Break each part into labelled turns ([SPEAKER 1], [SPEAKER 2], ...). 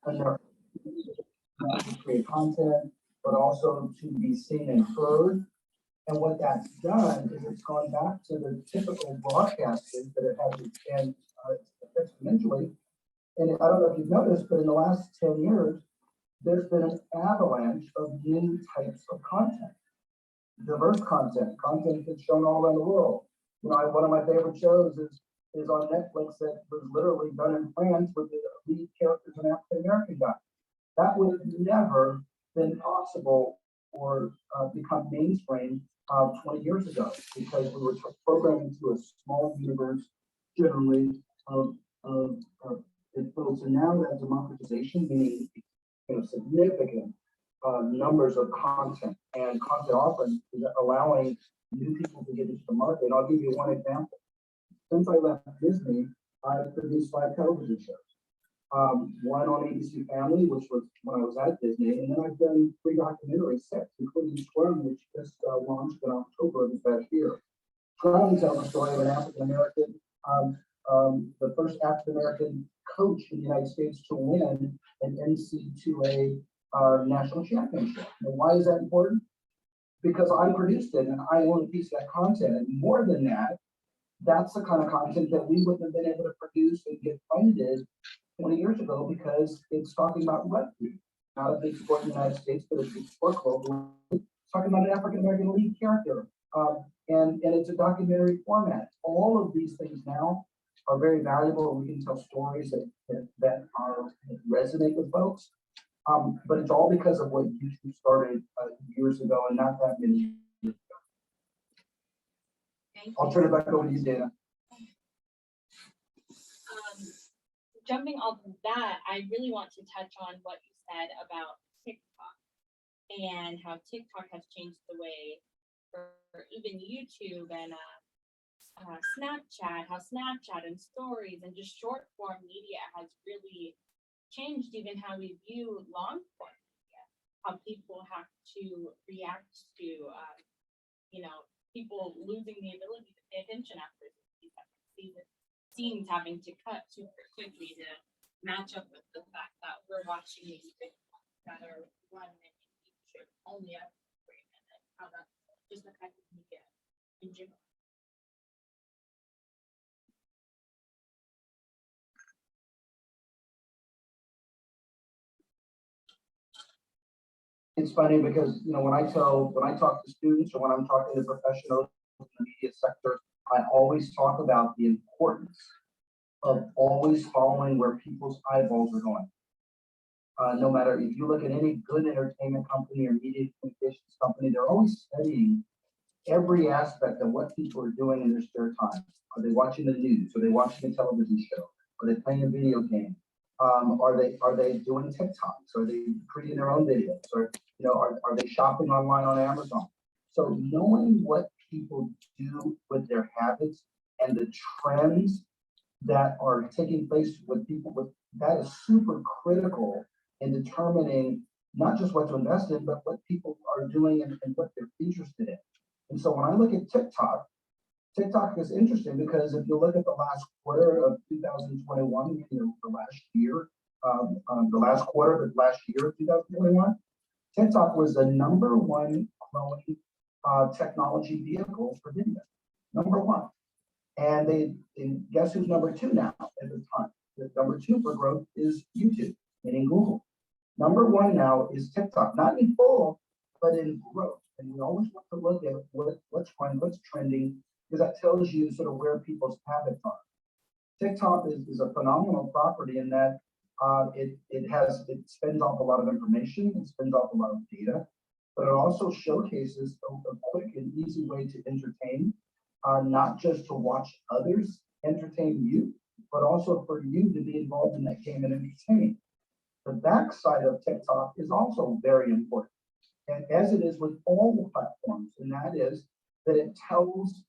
[SPEAKER 1] and they're not to create content, but also to be seen and heard. And what that's done is it's gone back to the typical broadcasting that it has been exponentially. And I don't know if you've noticed, but in the last 10 years, there's been an avalanche of new types of content, diverse content that's shown all around the world. You know, one of my favorite shows is on Netflix that was literally done in France with the lead characters an African American guy. That would have never been possible or become mainstream 20 years ago because we were programmed into a small universe generally of folks. And now that democratization, meaning significant numbers of content and content often is allowing new people to get into the market. And I'll give you one example. Since I left Disney, I've produced 5 television shows. One on ABC Family, which was when I was at Disney, and then I've done 3 documentary sets, including Scrum, which just launched in October of this past year. Scrum tells the story of an African American, the first African American coach in the United States to win an NCAA national championship. And why is that important? Because I produced it and I own a piece of that content. And more than that, that's the kind of content that we wouldn't have been able to produce and get funded 20 years ago because it's talking about rugby, not a big sport in the United States, but a big sport globally. It's talking about an African American lead character, and it's a documentary format. All of these things now are very valuable. We can tell stories that resonate with folks, but it's all because of what YouTube started years ago, and not that many years ago. I'll turn it back over to you, Dana.
[SPEAKER 2] Jumping off of that, I really want to touch on what you said about TikTok and how TikTok has changed the way for even YouTube and Snapchat, how Snapchat and stories and just short form media has really changed even how we view long form media, how people have to react to, people losing the ability to pay attention after these scenes having to cut super quickly to match up with the fact that we're watching these TikToks that are 1 minute each, only up 3 minutes, how that's just affecting media in general.
[SPEAKER 1] It's funny because when I talk to students or when I'm talking to professionals in the media sector, I always talk about the importance of always following where people's eyeballs are going. No matter if you look at any good entertainment company or media communications company, they're always studying every aspect of what people are doing in their spare time. Are they watching the news? Are they watching a television show? Are they playing a video game? Are they doing TikToks? Are they creating their own videos? Or are they shopping online on Amazon? So knowing what people do with their habits and the trends that are taking place with people, that is super critical in determining not just what to invest in, but what people are doing and what they're interested in. And so when I look at TikTok is interesting because if you look at the last quarter of 2021, the last year, the last quarter of last year of 2021, TikTok was the #1 growing technology vehicle for video, #1. And guess who's #2 now at the time? The #2 for growth is YouTube, meaning Google. #1 now is TikTok, not in full, but in growth. And we always want to look at what's trending, because that tells you sort of where people's habits are. TikTok is a phenomenal property in that it spins off a lot of information, it spins off a lot of data, but it also showcases a quick and easy way to entertain, not just to watch others entertain you, but also for you to be involved in that game and entertain. The backside of TikTok is also very important, and as it is with all the platforms, and that is that it tells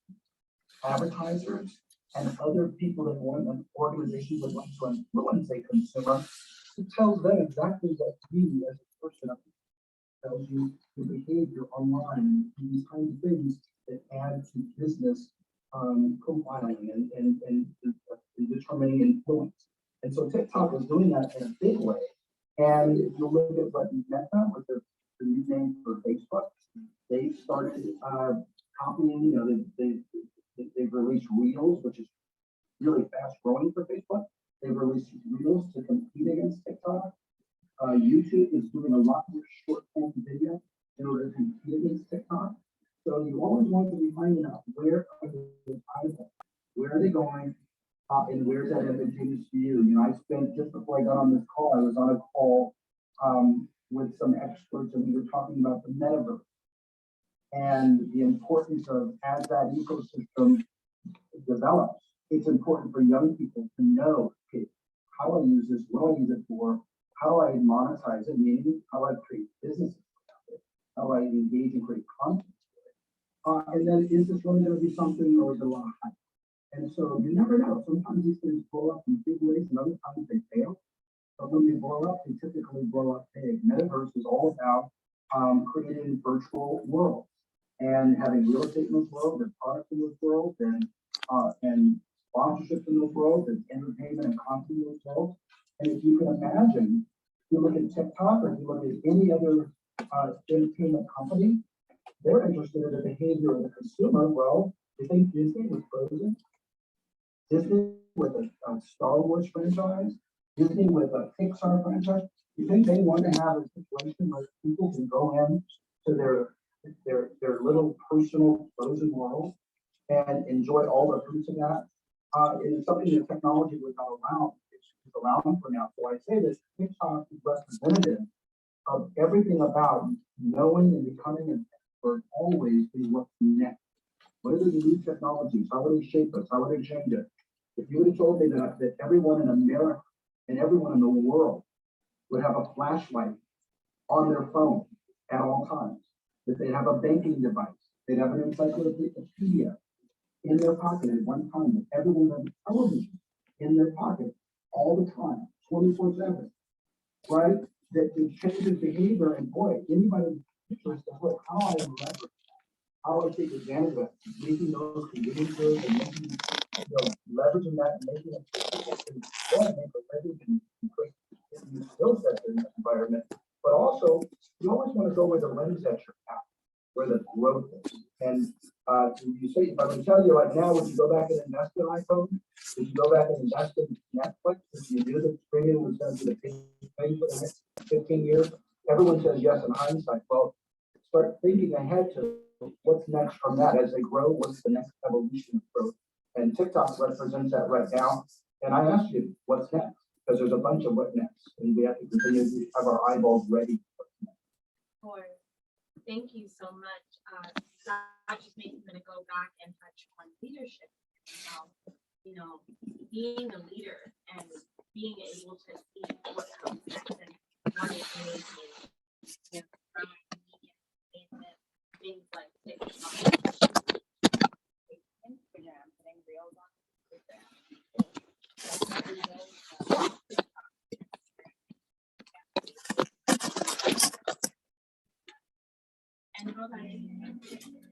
[SPEAKER 1] advertisers and other people that want an organization that wants to influence a consumer, it tells them exactly what you as a person tells you your behavior online, and these kinds of things that add to business profiling and determining influence. And so TikTok is doing that in a big way. And if you look at what Meta, with the new name for Facebook, they started copying, you know, they've released Reels, which is really fast growing for Facebook. They've released Reels to compete against TikTok. YouTube is doing a lot more short form video in order to compete against TikTok. So you always want to be finding out where are the eyeballs, where are they going, and where's that advantageous to you? You know, I spent, just before I got on this call, I was on a call with some experts, and we were talking about the metaverse and the importance of, as that ecosystem develops, it's important for young people to know, okay, how I use this, what I use it for, how I monetize it, meaning how I create businesses around it, how I engage and create content. And then is this really going to be something, or is it a lot of hype? And so you never know. Sometimes these things blow up in big ways, and other times they fail. But when they blow up, they typically blow up big. Metaverse is all about creating virtual worlds and having real estate in those worlds, and products in those worlds, and sponsorships in those worlds, and entertainment and content in those worlds. And if you can imagine, if you look at TikTok, or if you look at any other entertainment company, they're interested in the behavior of the consumer. Well, you think Disney was Frozen? Disney with a Star Wars franchise? Disney with a Pixar franchise? You think they want to have a situation where people can go in to their little personal Frozen world and enjoy all the fruits of that? And it's something that technology would not allow. It's allowing for now. So I say this, TikTok is representative of everything about knowing and becoming an expert, always being what's next. What are the new technologies? How will they shape us? How will they change it? If you would have told me that everyone in America and everyone in the world would have a flashlight on their phone at all times, that they'd have a banking device, they'd have an encyclopedia in their pocket at one time, that everyone had television in their pocket all the time, 24/7, right? That it changes behavior, and boy, anybody interested, look, how I leverage, how I take advantage of it, making those conveniences and making, leveraging that and making it so people can make a living and create new skill sets in that environment. But also, you always want to go where the lens that you're at, where the growth is. And you say, if I would tell you like now, would you go back and invest in iPhone? Would you go back and invest in Netflix? If you knew that streaming was going to be the big thing for the next 15 years? Everyone says yes in hindsight. Well, start thinking ahead to what's next from that as they grow. What's the next evolution of growth? And TikTok represents that right now. And I ask you, what's next? Because there's a bunch of what next, and we have to continue to have our eyeballs ready.
[SPEAKER 2] Thank you so much. That just makes me going to go back and touch on leadership. Being a leader and being able to see what comes next and what it is, from media, things like TikTok, Instagram, putting reels on Instagram. And go ahead.